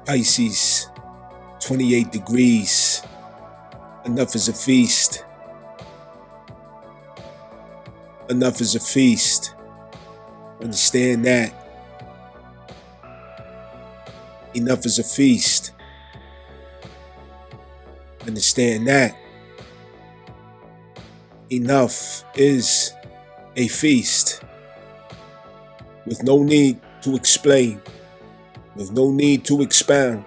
Pisces, 28 degrees. Enough is a feast. Enough is a feast. Understand that. Enough is a feast. Understand that. Enough is a feast. With no need to explain. With no need to expound.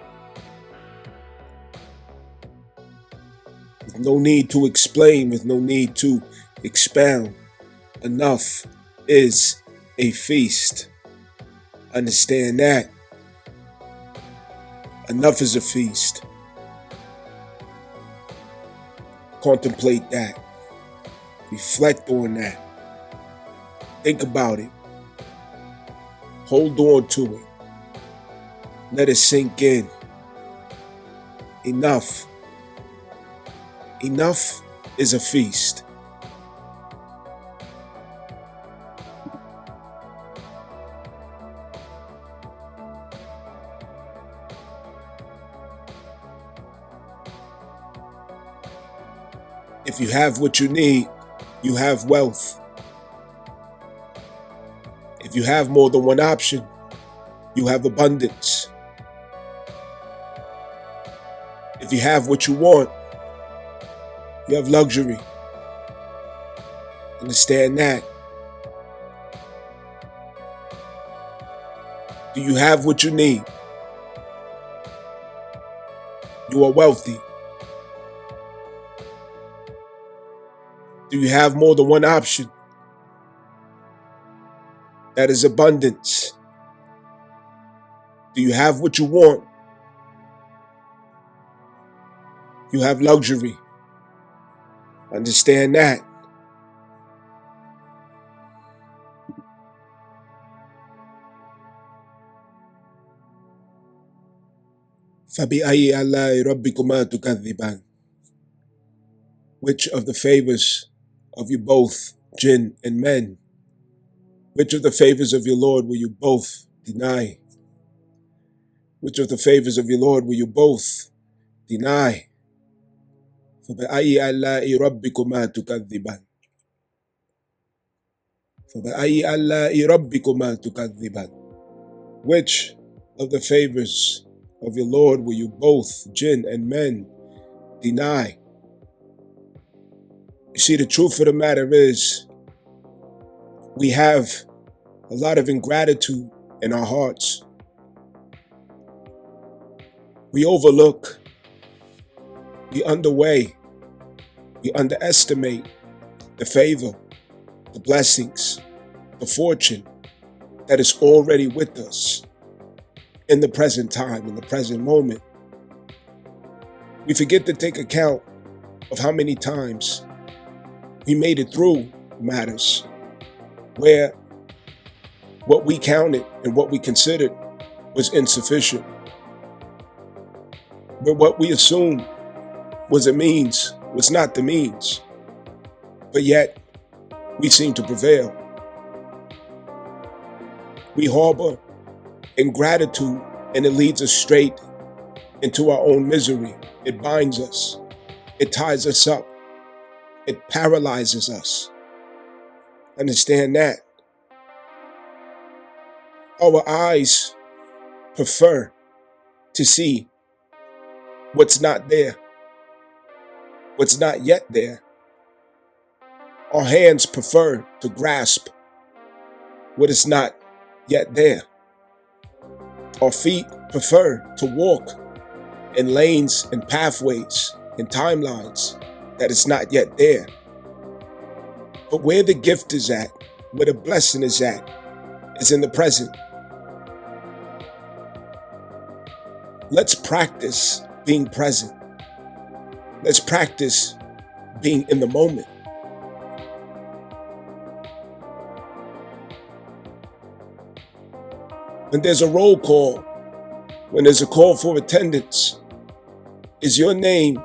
With no need to explain. With no need to expound. Enough is a feast. Understand that. Enough is a feast. Contemplate that. Reflect on that. Think about it. Hold on to it. Let it sink in. Enough. Enough is a feast. If you have what you need, you have wealth. If you have more than one option, you have abundance. If you have what you want, you have luxury. Understand that. Do you have what you need? You are wealthy. Do you have more than one option? That is abundance. Do you have what you want? You have luxury. Understand that. فَبِأَيِّ آلَاءِ رَبِّكُمَا تُكَذِّبَانِ. Which of the favors of you both, jinn and men, which of the favors of your Lord will you both deny? Which of the favors of your Lord will you both deny? فَبِأَيِّ آلَاءِ رَبِّكُمَا تُكَذِّبَانِ. فَبِأَيِّ آلَاءِ رَبِّكُمَا تُكَذِّبَانِ. Which of the favors of your Lord will you both, jinn and men, deny? You see, the truth of the matter is, we have a lot of ingratitude in our hearts. We overlook, we underweigh, we underestimate the favor, the blessings, the fortune that is already with us in the present time, in the present moment. We forget to take account of how many times we made it through matters where what we counted and what we considered was insufficient. But what we assumed was a means was not the means. But yet, we seem to prevail. We harbor ingratitude and it leads us straight into our own misery. It binds us. It ties us up. It paralyzes us. Understand that. Our eyes prefer to see what's not there, what's not yet there. Our hands prefer to grasp what is not yet there. Our feet prefer to walk in lanes and pathways and timelines that is not yet there. But where the gift is at, where the blessing is at, is in the present. Let's practice being present. Let's practice being in the moment. When there's a roll call, when there's a call for attendance, is your name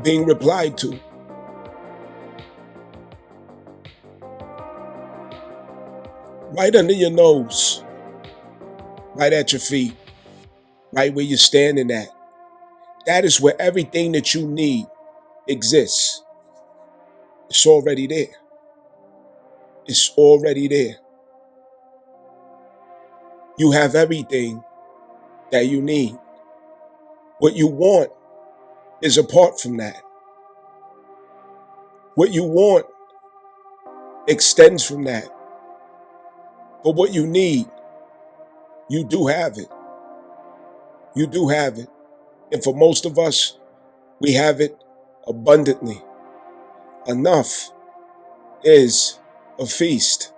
being replied to? Right under your nose, right at your feet, right where you're standing at. That is where everything that you need exists. It's already there. It's already there. You have everything that you need. What you want is apart from that. What you want extends from that. But what you need, you do have it. You do have it. And for most of us, we have it abundantly. Enough is a feast.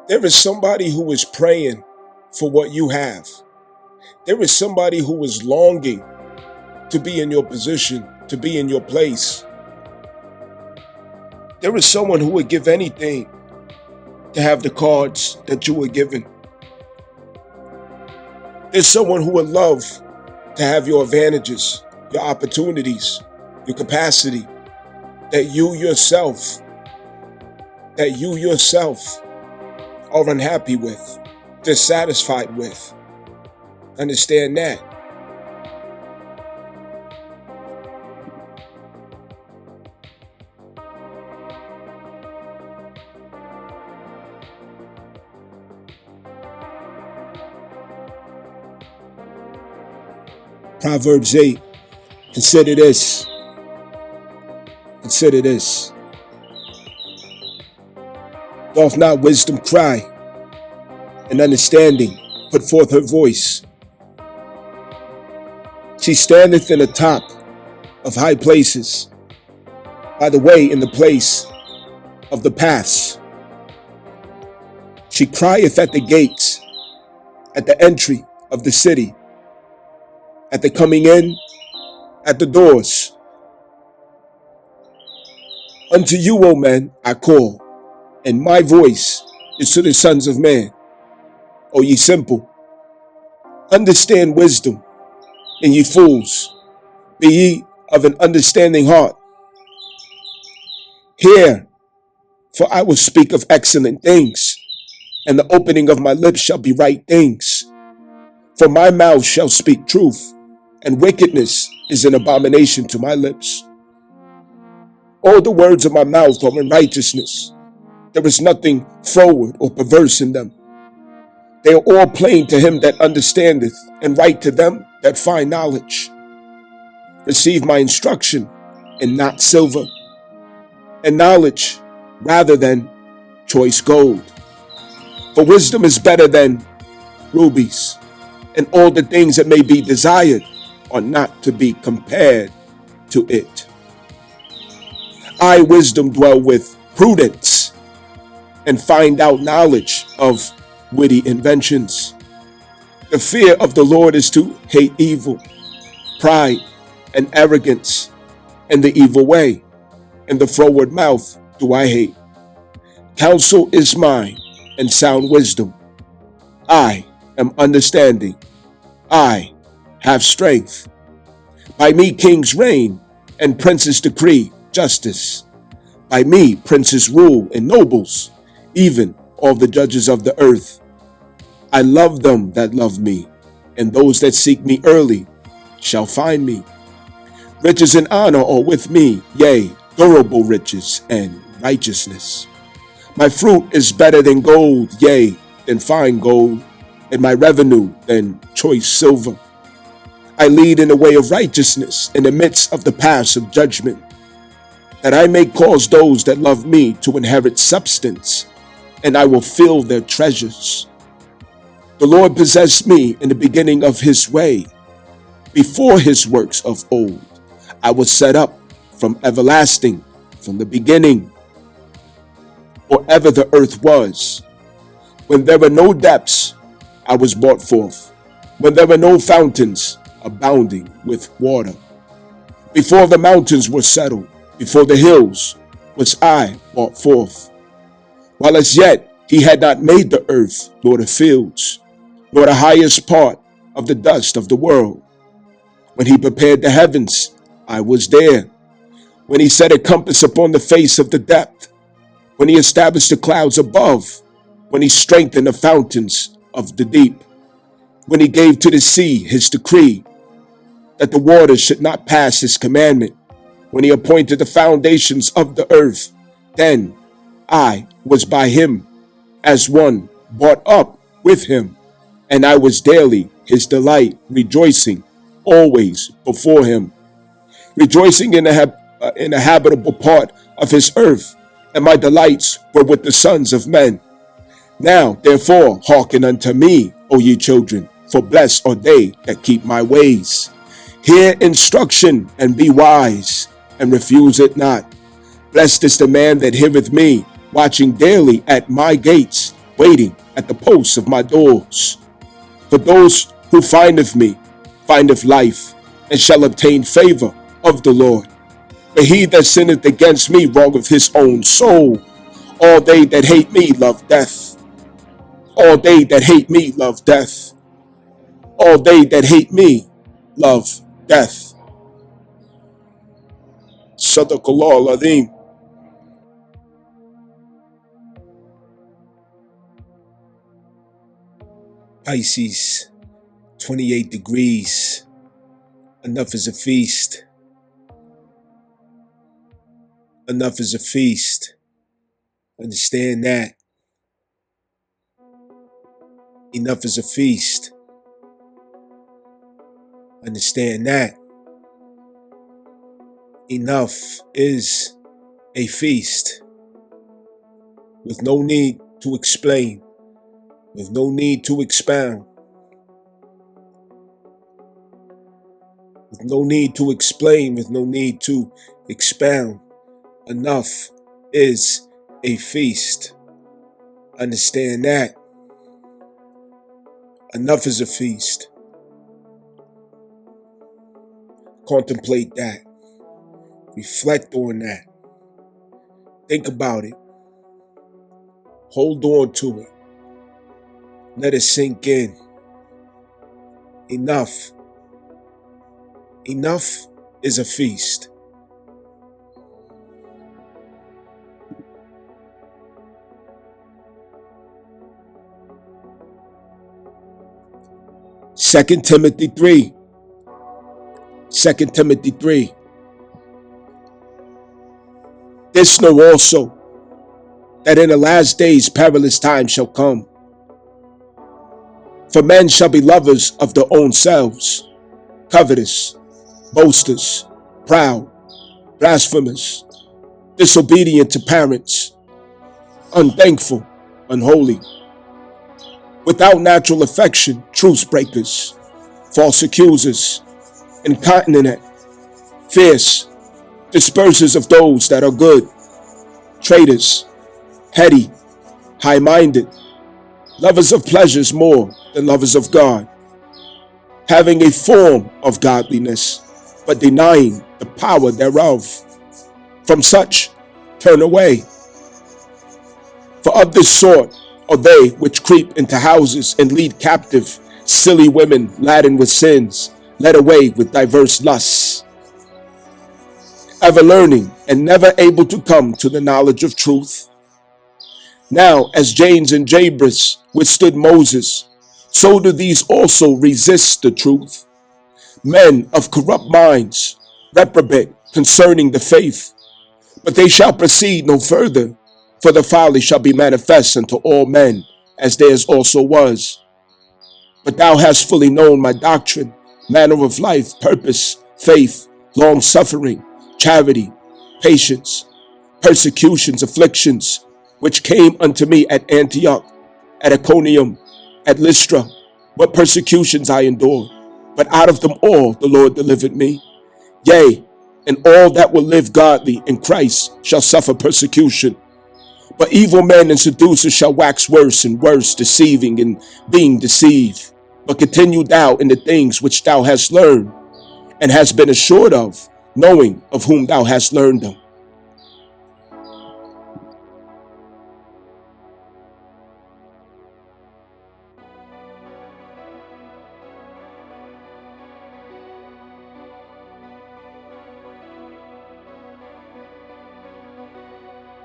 There is somebody who is praying for what you have. There is somebody who is longing to be in your position, to be in your place. There is someone who would give anything to have the cards that you were given. There's someone who would love to have your advantages, your opportunities, your capacity, that you yourself are unhappy with, dissatisfied with. Understand that. Proverbs 8. Consider this. Consider this. Doth not wisdom cry, and understanding put forth her voice? She standeth in the top of high places, by the way in the place of the paths. She crieth at the gates, at the entry of the city, at the coming in, at the doors. Unto you, O men, I call, and my voice is to the sons of man. O ye simple, understand wisdom, and ye fools, be ye of an understanding heart. Hear, for I will speak of excellent things, and the opening of my lips shall be right things. For my mouth shall speak truth, and wickedness is an abomination to my lips. All the words of my mouth are in righteousness. There is nothing froward or perverse in them. They are all plain to him that understandeth, and right to them that find knowledge. Receive my instruction, and not silver, and knowledge rather than choice gold. For wisdom is better than rubies, and all the things that may be desired are not to be compared to it. I, wisdom, dwell with prudence, and find out knowledge of witty inventions. The fear of the Lord is to hate evil, pride, and arrogance, and the evil way, and the froward mouth do I hate. Counsel is mine, and sound wisdom. I am understanding. I have strength. By me kings reign, and princes decree justice. By me princes rule, and nobles, even all the judges of the earth. I love them that love me, and those that seek me early shall find me. Riches and honor are with me, yea, durable riches and righteousness. My fruit is better than gold, yea, than fine gold, and my revenue than choice silver. I lead in the way of righteousness in the midst of the paths of judgment, that I may cause those that love me to inherit substance, and I will fill their treasures. The Lord possessed me in the beginning of his way, before his works of old. I was set up from everlasting, from the beginning, or ever the earth was. When there were no depths, I was brought forth. When there were no fountains abounding with water. Before the mountains were settled, before the hills was I brought forth. While as yet he had not made the earth, nor the fields, nor the highest part of the dust of the world. When he prepared the heavens, I was there. When he set a compass upon the face of the depth, when he established the clouds above, when he strengthened the fountains of the deep. when he gave to the sea his decree that the waters should not pass his commandment, when he appointed the foundations of the earth, then I was by him as one brought up with him, and I was daily his delight, rejoicing always before him, rejoicing in the habitable part of his earth, and my delights were with the sons of men. Now, therefore, hearken unto me, O ye children, for blessed are they that keep my ways. Hear instruction and be wise, and refuse it not. Blessed is the man that heareth me, watching daily at my gates, waiting at the posts of my doors. For those who findeth me findeth life, and shall obtain favor of the Lord. But he that sinneth against me wrongeth his own soul. All they that hate me love death. All they that hate me love death. All they that hate me love death. Sadaqallah al-Azim. Pisces, 28 degrees. Enough is a feast. Enough is a feast. Understand that. Enough is a feast. Understand that. Enough is a feast. With no need to explain. With no need to expound. With no need to explain. With no need to expound. Enough is a feast. Understand that. Enough is a feast. Contemplate that. Reflect on that. Think about it. Hold on to it. Let it sink in. Enough. Enough is a feast. Second Timothy 3. 2 Timothy 3. This know also, that in the last days perilous times shall come. For men shall be lovers of their own selves, covetous, boasters, proud, blasphemous, disobedient to parents, unthankful, unholy, without natural affection, truce breakers, false accusers, incontinent, fierce, dispersers of those that are good, traitors, heady, high-minded, lovers of pleasures more than lovers of God, having a form of godliness, but denying the power thereof. From such turn away. For of this sort are they which creep into houses and lead captive silly women laden with sins, led away with diverse lusts, ever learning and never able to come to the knowledge of truth. Now, as Jannes and Jambres withstood Moses, so do these also resist the truth. Men of corrupt minds, reprobate concerning the faith, but they shall proceed no further, for the folly shall be manifest unto all men, as theirs also was. But thou hast fully known my doctrine, manner of life, purpose, faith, long-suffering, charity, patience, persecutions, afflictions, which came unto me at Antioch, at Iconium, at Lystra, what persecutions I endured. But out of them all the Lord delivered me. Yea, and all that will live godly in Christ shall suffer persecution. But evil men and seducers shall wax worse and worse, deceiving and being deceived. But continue thou in the things which thou hast learned, and hast been assured of, knowing of whom thou hast learned them.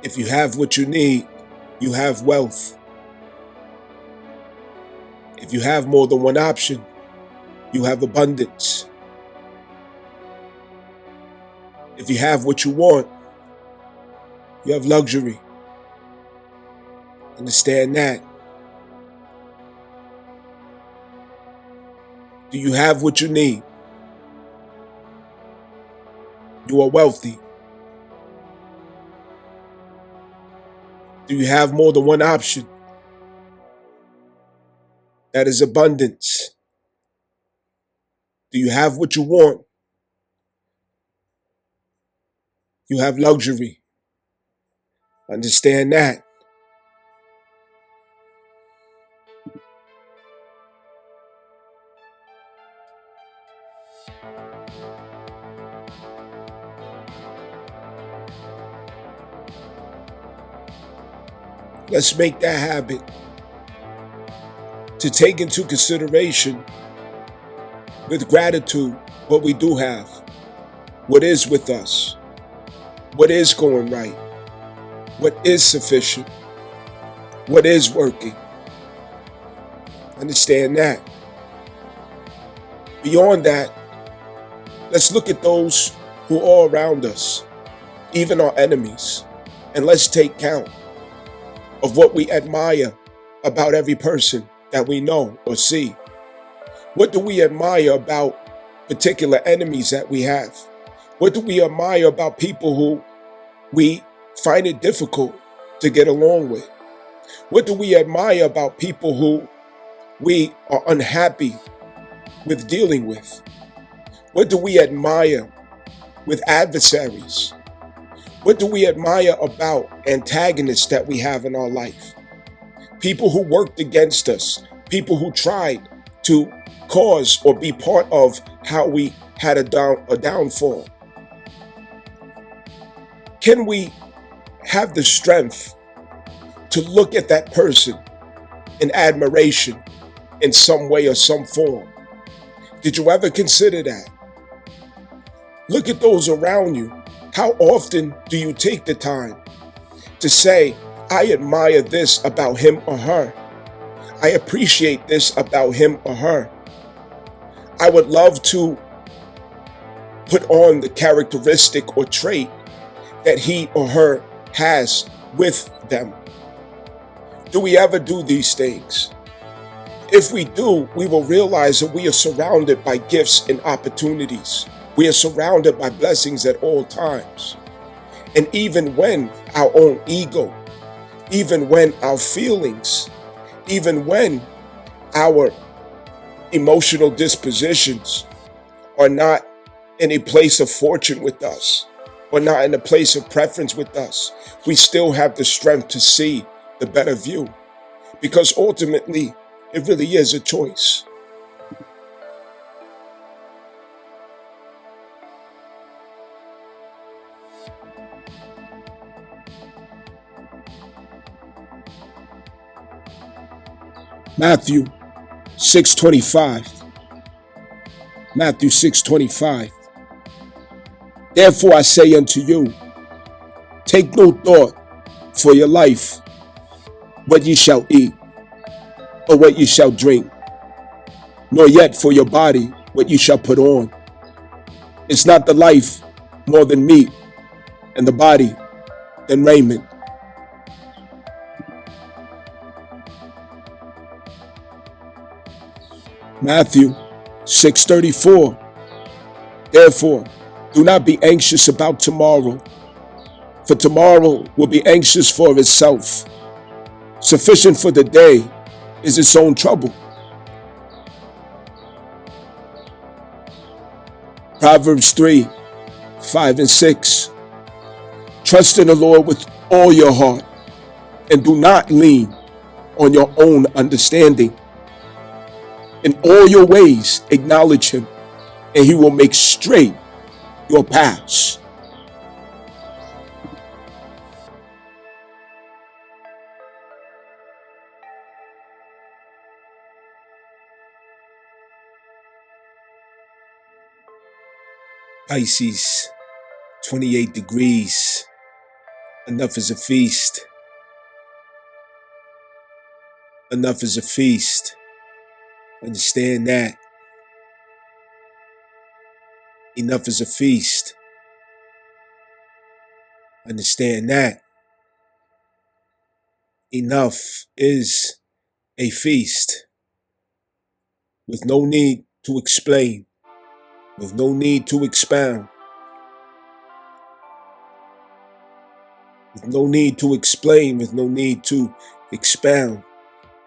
If you have what you need, you have wealth. If you have more than one option, you have abundance. If you have what you want, you have luxury. Understand that. Do you have what you need? You are wealthy. Do you have more than one option? That is abundance. Do you have what you want? You have luxury. Understand that. Let's make that habit to take into consideration with gratitude what we do have, what is with us, what is going right, what is sufficient, what is working. Understand that. Beyond that, let's look at those who are around us, even our enemies, and let's take count of what we admire about every person that we know or see. What do we admire about particular enemies that we have? What do we admire about people who we find it difficult to get along with? What do we admire about people who we are unhappy with dealing with? What do we admire with adversaries? What do we admire about antagonists that we have in our life? People who worked against us, people who tried to cause or be part of how we had a downfall. Can we have the strength to look at that person in admiration in some way or some form? Did you ever consider that? Look at those around you. How often do you take the time to say, I admire this about him or her? I appreciate this about him or her. I would love to put on the characteristic or trait that he or her has with them. Do we ever do these things? If we do, we will realize that we are surrounded by gifts and opportunities. We are surrounded by blessings at all times. And even when our own ego, even when our feelings, even when our emotional dispositions are not in a place of fortune with us, or not in a place of preference with us, we still have the strength to see the better view. Because ultimately, it really is a choice. Matthew 6:25. Matthew 6:25. Therefore I say unto you, take no thought for your life, what ye shall eat, or what ye shall drink, nor yet for your body, what ye shall put on. Is not the life more than meat, and the body than raiment? Matthew 6:34. Therefore, do not be anxious about tomorrow, for tomorrow will be anxious for itself. Sufficient for the day is its own trouble. Proverbs 3:5-6. Trust in the Lord with all your heart, and do not lean on your own understanding. In all your ways acknowledge him, and he will make straight your paths. Pisces, 28 degrees. Enough is a feast. Enough is a feast. Understand that enough is a feast. Understand that enough is a feast with no need to explain, with no need to expound, with no need to explain, with no need to expound.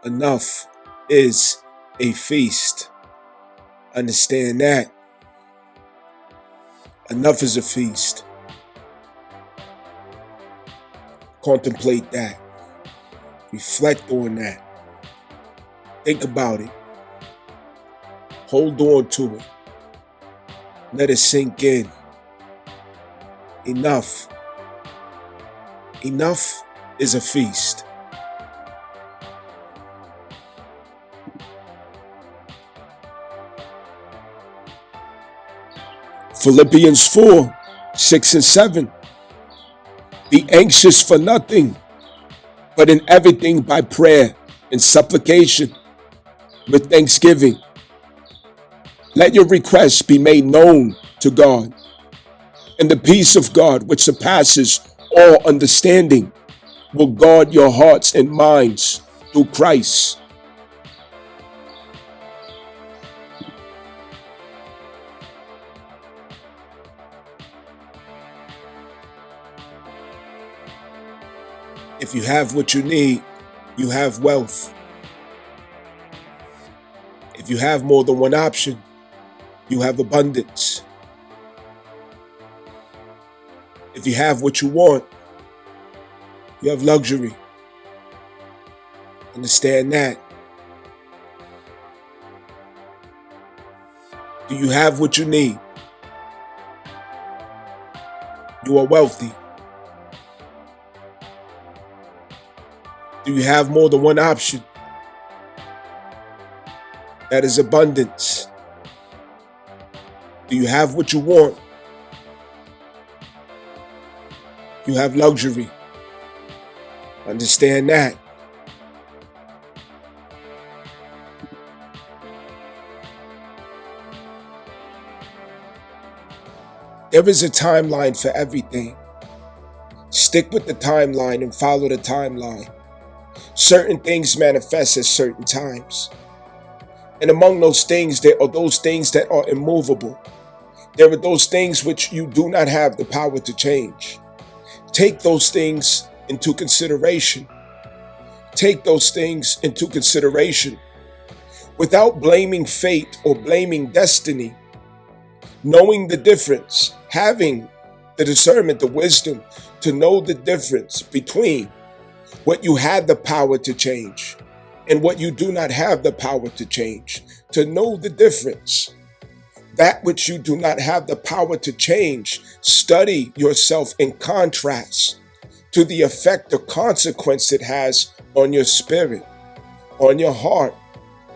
Enough is a feast. Understand that enough is a feast. Contemplate that. Reflect on that. Think about it. Hold on to it. Let it sink in. Enough. Enough is a feast. Philippians 4, 6 and 7. Be anxious for nothing, but in everything by prayer and supplication with thanksgiving. Let your requests be made known to God, and the peace of God, which surpasses all understanding, will guard your hearts and minds through Christ. If you have what you need, you have wealth. If you have more than one option, you have abundance. If you have what you want, you have luxury. Understand that. Do you have what you need? You are wealthy. Do you have more than one option? That is abundance. Do you have what you want? You have luxury. Understand that. There is a timeline for everything. Stick with the timeline and follow the timeline. Certain things manifest at certain times. And among those things, there are those things that are immovable. There are those things which you do not have the power to change. Take those things into consideration. Take those things into consideration without blaming fate or blaming destiny. Knowing the difference, having the discernment, the wisdom to know the difference between what you had the power to change and what you do not have the power to change. To know the difference. That which you do not have the power to change, study yourself in contrast to the effect or consequence it has on your spirit, on your heart,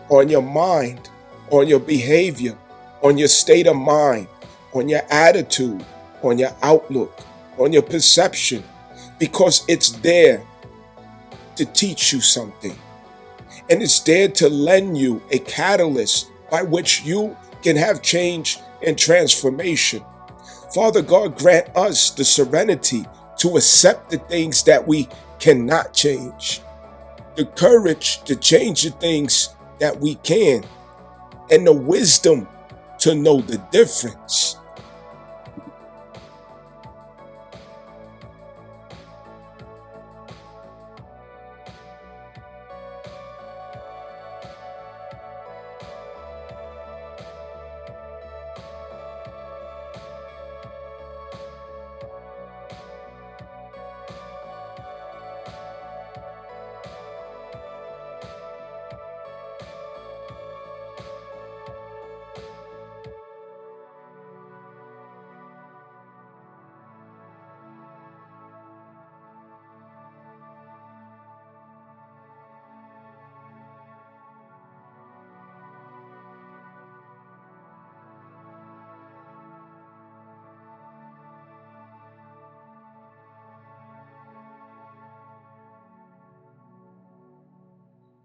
on your mind, on your behavior, on your state of mind, on your attitude, on your outlook, on your perception, because it's there to teach you something. And it's there to lend you a catalyst by which you can have change and transformation. Father God, grant us the serenity to accept the things that we cannot change, the courage to change the things that we can, and the wisdom to know the difference.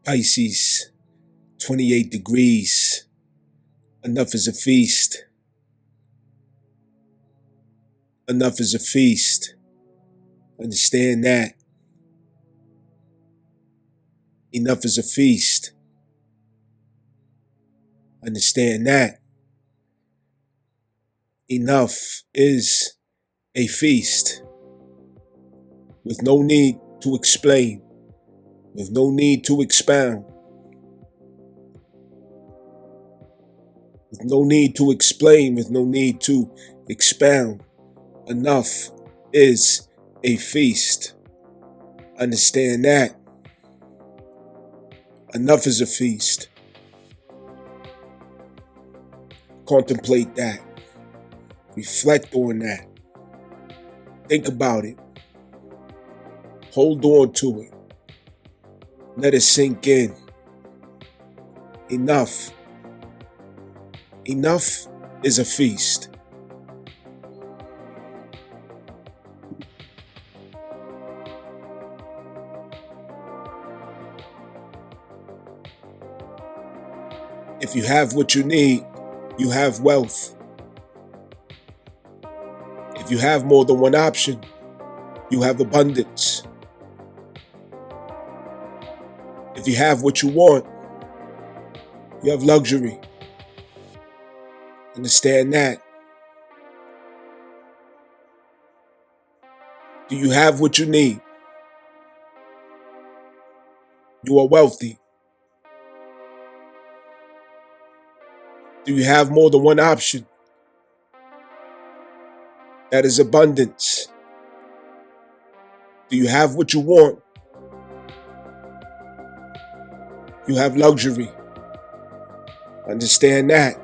Pisces 28 degrees. Enough is a feast. Enough is a feast. Understand that. Enough is a feast. Understand that. Enough is a feast. With no need to explain. With no need to expound. With no need to explain. With no need to expound. Enough is a feast. Understand that. Enough is a feast. Contemplate that. Reflect on that. Think about it. Hold on to it. Let it sink in. Enough. Enough is a feast. If you have what you need, you have wealth. If you have more than one option, you have abundance. If you have what you want, you have luxury. Understand that. Do you have what you need? You are wealthy. Do you have more than one option? That is abundance. Do you have what you want? You have luxury. Understand that.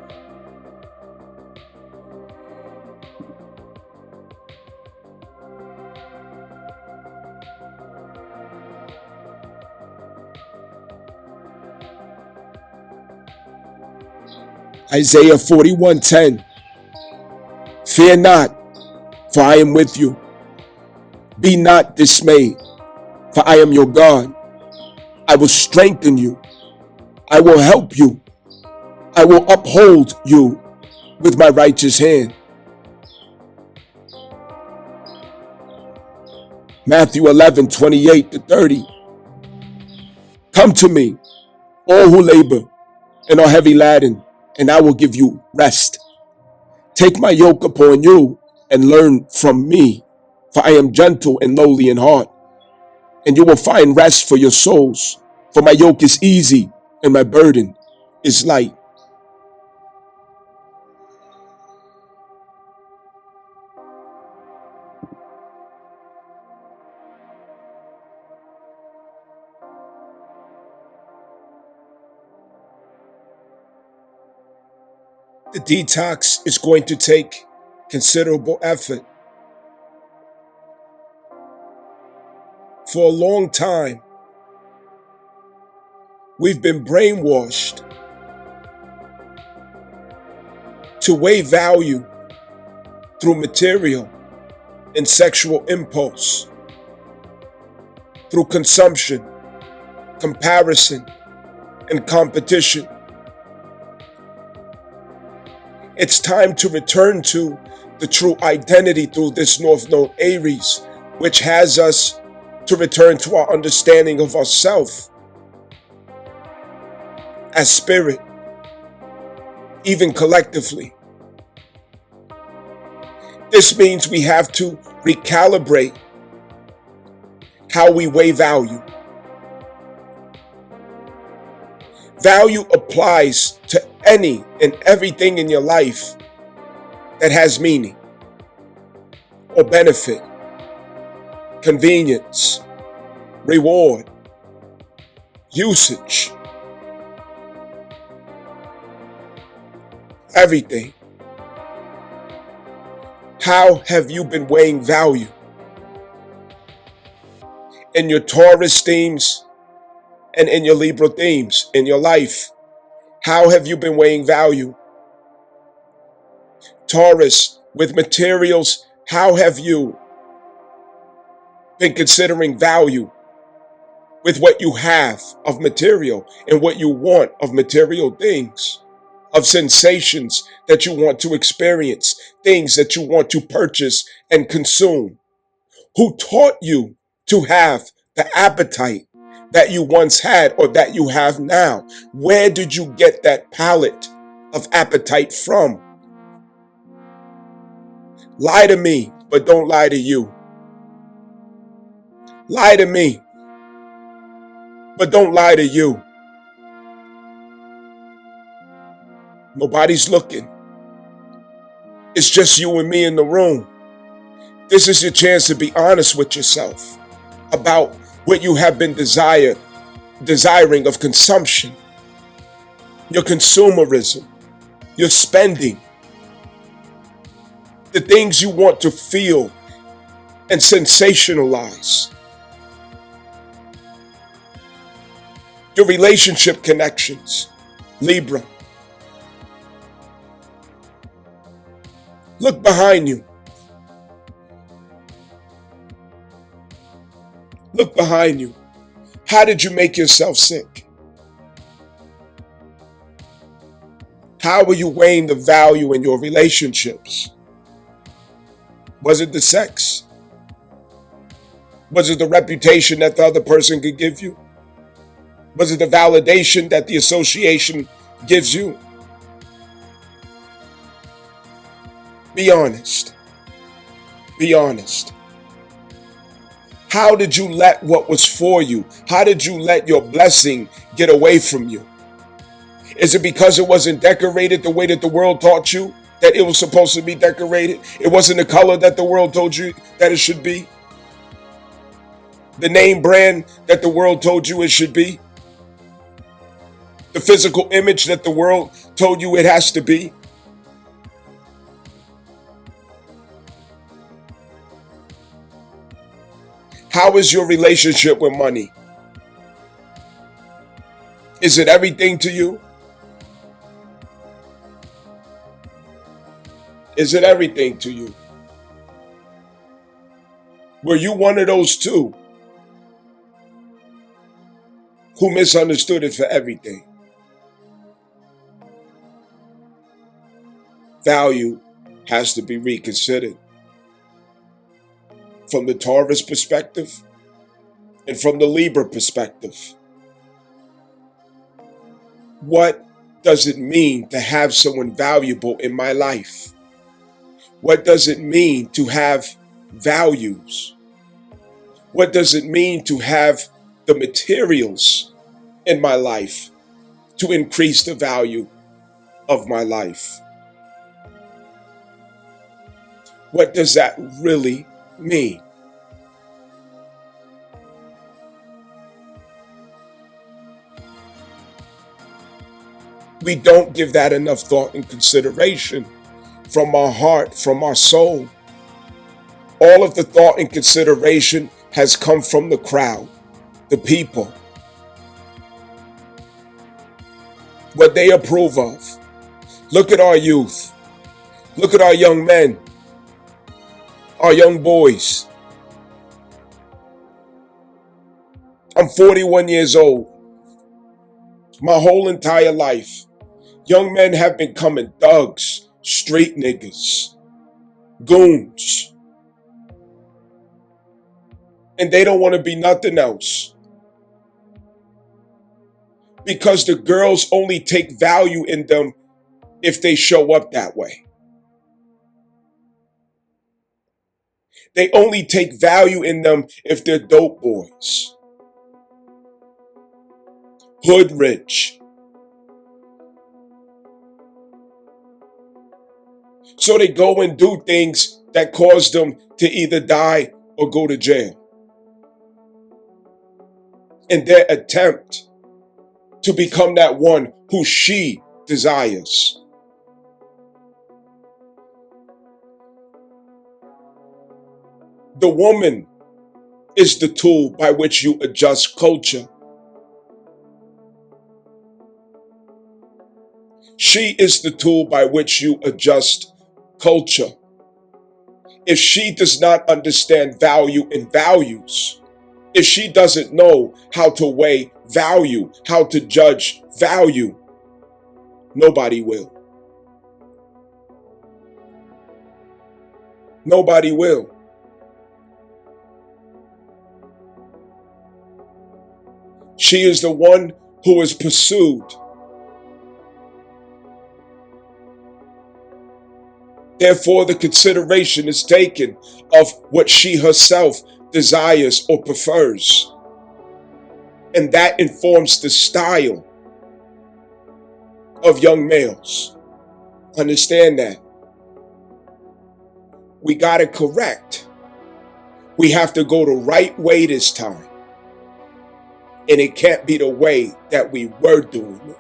Isaiah 41:10. Fear not, for I am with you. Be not dismayed, for I am your God. I will strengthen you. I will help you. I will uphold you with my righteous hand. Matthew 11:28-30. Come to me, all who labor and are heavy laden, and I will give you rest. Take my yoke upon you and learn from me, for I am gentle and lowly in heart, and you will find rest for your souls. For my yoke is easy and my burden is light. The detox is going to take considerable effort. For a long time, we've been brainwashed to weigh value through material and sexual impulse, through consumption, comparison, and competition. It's time to return to the true identity through this North Node Aries, which has us to return to our understanding of ourself as spirit, even collectively. This means we have to recalibrate how we weigh value. Value applies to any and everything in your life that has meaning or benefit, convenience, reward, usage, everything. How have you been weighing value? In your Taurus themes and in your Libra themes in your life, how have you been weighing value? Taurus, with materials, how have you been considering value with what you have of material and what you want of material things, of sensations that you want to experience, things that you want to purchase and consume. Who taught you to have the appetite that you once had or that you have now? Where did you get that palette of appetite from? Lie to me, but don't lie to you. Lie to me, but don't lie to you. Nobody's looking. It's just you and me in the room. This is your chance to be honest with yourself about what you have been desiring of consumption, your consumerism, your spending, the things you want to feel and sensationalize, your relationship connections. Libra, look behind you. Look behind you. How did you make yourself sick? How were you weighing the value in your relationships? Was it the sex? Was it the reputation that the other person could give you? Was it the validation that the association gives you? Be honest. Be honest. How did you let what was for you? How did you let your blessing get away from you? Is it because it wasn't decorated the way that the world taught you that it was supposed to be decorated? It wasn't the color that the world told you that it should be? The name brand that the world told you it should be? The physical image that the world told you it has to be? How is your relationship with money? Is it everything to you? Is it everything to you? Were you one of those two who misunderstood it for everything? Value has to be reconsidered. From the Taurus perspective and from the Libra perspective. What does it mean to have someone valuable in my life? What does it mean to have values? What does it mean to have the materials in my life to increase the value of my life? What does that really mean? We don't give that enough thought and consideration from our heart, from our soul. All of the thought and consideration has come from the crowd, the people, what they approve of. Look at our youth. Look at our young men, our young boys. I'm 41 years old. My whole entire life, young men have been becoming thugs, street niggas, goons. And they don't want to be nothing else. Because the girls only take value in them if they show up that way. They only take value in them if they're dope boys. Hood rich. So they go and do things that cause them to either die or go to jail. In their attempt to become that one who she desires. The woman is the tool by which you adjust culture. She is the tool by which you adjust culture. If she does not understand value and values, If she doesn't know how to weigh value, how to judge value, nobody will. Nobody will. She is the one who is pursued. Therefore, the consideration is taken of what she herself desires or prefers. And that informs the style of young males. Understand that. We got it correct. We have to go the right way this time. And it can't be the way that we were doing it.